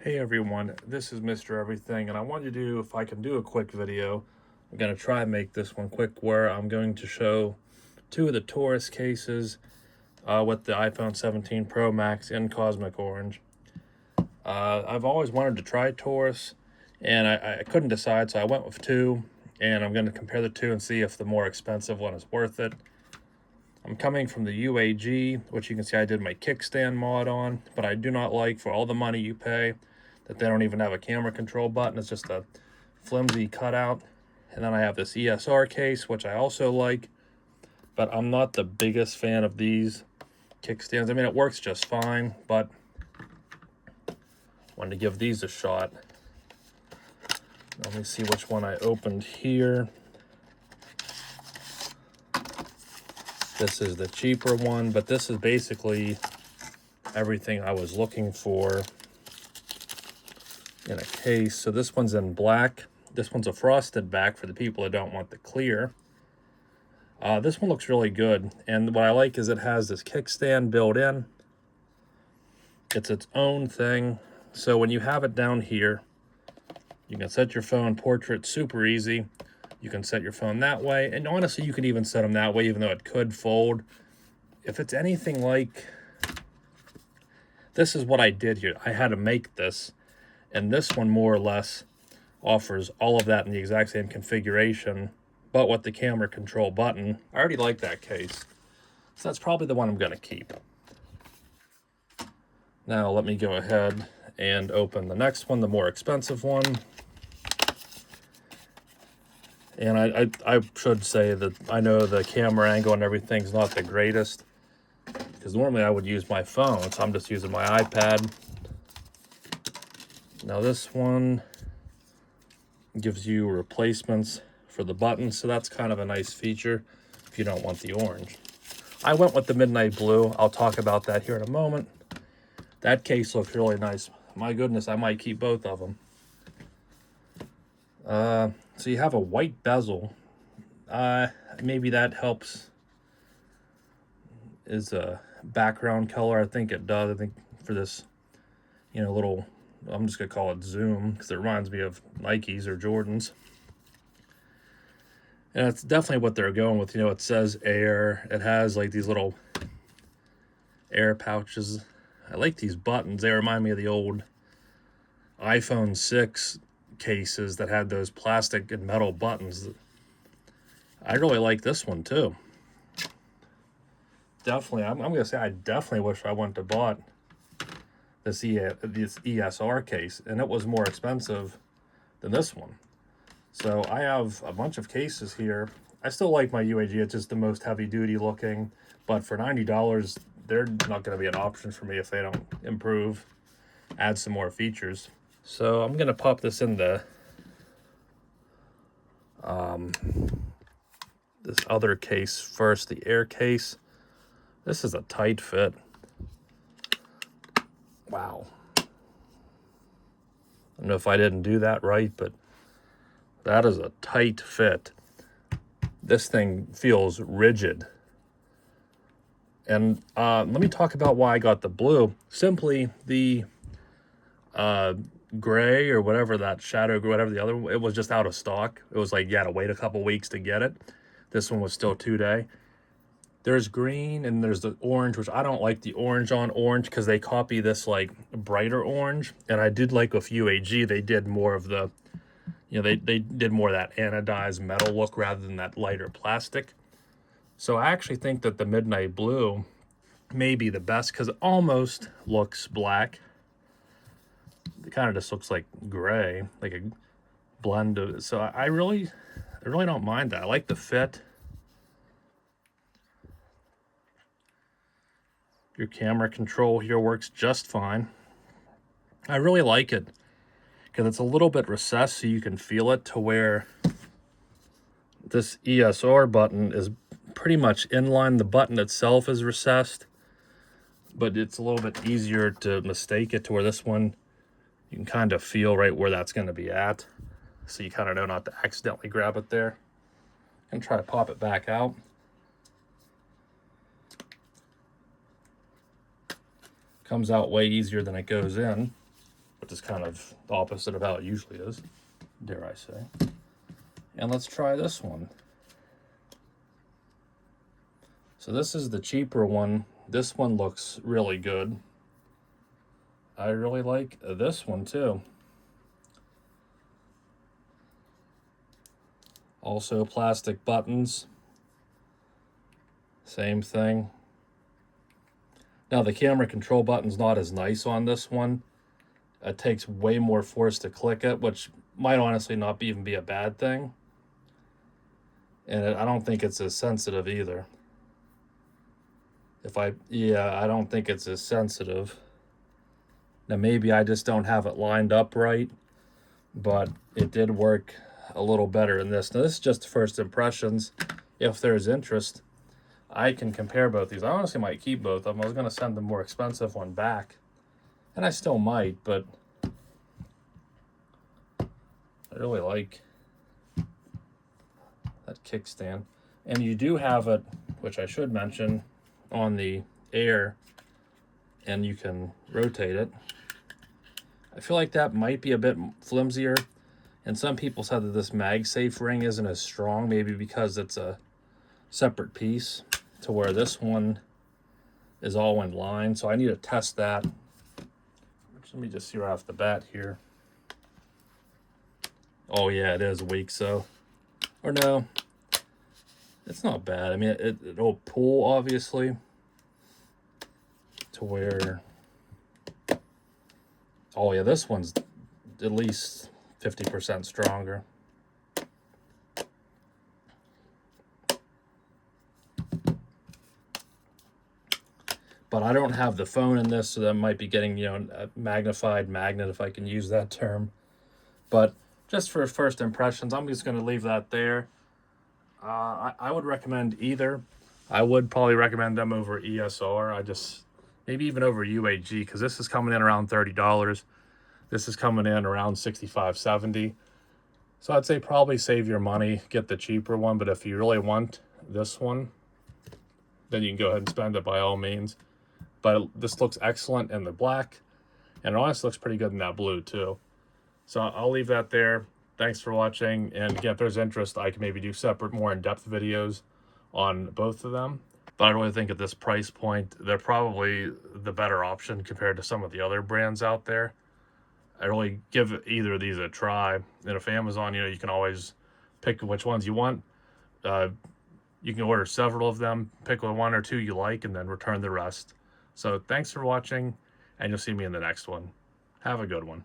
Hey everyone, this is Mr. Everything, and I wanted to do, if I can do a quick video, I'm going to try and make this one quick, where I'm going to show two of the Torras cases with the iPhone 17 Pro Max in Cosmic Orange. I've always wanted to try Torras, and I couldn't decide, so I went with two, and I'm going to compare the two and see if the more expensive one is worth it. I'm coming from the UAG, which you can see I did my kickstand mod on, but I do not like, for all the money you pay, that they don't even have a camera control button. It's just a flimsy cutout. And then I have this ESR case, which I also like, but I'm not the biggest fan of these kickstands. I mean, it works just fine, but I wanted to give these a shot. Let me see which one I opened here. This is the cheaper one, but this is basically everything I was looking for in a case. So this one's in black. This one's a frosted back for the people that don't want the clear. This one looks really good, and what I like is it has this kickstand built in. It's its own thing, so when you have it down here, you can set your phone portrait super easy. You can set your phone that way, and honestly, you could even set them that way, even though it could fold. If it's anything like, this is what I did here. I had to make this, and this one more or less offers all of that in the exact same configuration, but with the camera control button. I already like that case, so that's probably the one I'm gonna keep. Now let me go ahead and open the next one, the more expensive one. And I should say that I know the camera angle and everything's not the greatest, because normally I would use my phone, so I'm just using my iPad. Now this one gives you replacements for the buttons, so that's kind of a nice feature if you don't want the orange. I went with the midnight blue. I'll talk about that here in a moment. That case looks really nice. My goodness, I might keep both of them. So you have a white bezel. Maybe that helps is a background color. I think it does. I think for this, little, I'm just gonna call it Zoom, because it reminds me of Nikes or Jordans. And it's definitely what they're going with. It says Air. It has like these little air pouches. I like these buttons. They remind me of the old iPhone 6 cases that had those plastic and metal buttons. I really like this one too. Definitely, I'm gonna say I definitely wish I went to bought this ESR case, and it was more expensive than this one. So I have a bunch of cases here. I still like my UAG. It's just the most heavy duty looking, but for $90, they're not going to be an option for me if they don't improve, add some more features. So I'm going to pop this in the this other case first, the Air case. This is a tight fit. Wow. I don't know if I didn't do that right, but that is a tight fit. This thing feels rigid. And let me talk about why I got the blue. Simply the gray or whatever, that shadow, whatever the other, it was just out of stock. It was like you had to wait a couple weeks to get it. This one was still 2-day. There's green and there's the orange, which I don't like the orange on orange, because they copy this like brighter orange. And I did like with UAG, they did more of the, they did more of that anodized metal look rather than that lighter plastic. So I actually think that the midnight blue may be the best, because it almost looks black. It kind of just looks like gray, like a blend of it. So I really don't mind that. I like the fit. Your camera control here works just fine. I really like it because it's a little bit recessed, so you can feel it, to where this ESR button is pretty much inline. The button itself is recessed, but it's a little bit easier to mistake it, to where this one, you can kind of feel right where that's going to be at. So you kind of know not to accidentally grab it there. And try to pop it back out. Comes out way easier than it goes in. which is kind of the opposite of how it usually is, dare I say. And let's try this one. So this is the cheaper one. This one looks really good. I really like this one too. Also plastic buttons. Same thing. Now the camera control button's not as nice on this one. It takes way more force to click it, which might honestly not even be a bad thing. And I don't think it's as sensitive either. I don't think it's as sensitive. Now maybe I just don't have it lined up right, but it did work a little better in this. Now this is just first impressions. If there's interest, I can compare both these. I honestly might keep both of them. I was going to send the more expensive one back, and I still might, but I really like that kickstand. And you do have it, which I should mention, on the air, and you can rotate it. I feel like that might be a bit flimsier, and some people said that this MagSafe ring isn't as strong, maybe because it's a separate piece, to where this one is all in line. So I need to test that. Let me just see right off the bat here. Oh yeah, it is weak, so, or no, it's not bad. I mean, it'll pull, obviously, to where, oh yeah, this one's at least 50% stronger. But I don't have the phone in this, so that might be getting, a magnified magnet, if I can use that term. But just for first impressions, I'm just going to leave that there. I would recommend either. I would probably recommend them over ESR. Maybe even over UAG, because this is coming in around $30. This is coming in around $65, $70. So I'd say probably save your money, get the cheaper one. But if you really want this one, then you can go ahead and spend it by all means. But this looks excellent in the black, and it honestly looks pretty good in that blue too. So I'll leave that there. Thanks for watching, and again, if there's interest, I can maybe do separate, more in-depth videos on both of them. But I really think at this price point, they're probably the better option compared to some of the other brands out there. I really give either of these a try. And if Amazon, you can always pick which ones you want. You can order several of them, pick one or two you like, and then return the rest. So thanks for watching, and you'll see me in the next one. Have a good one.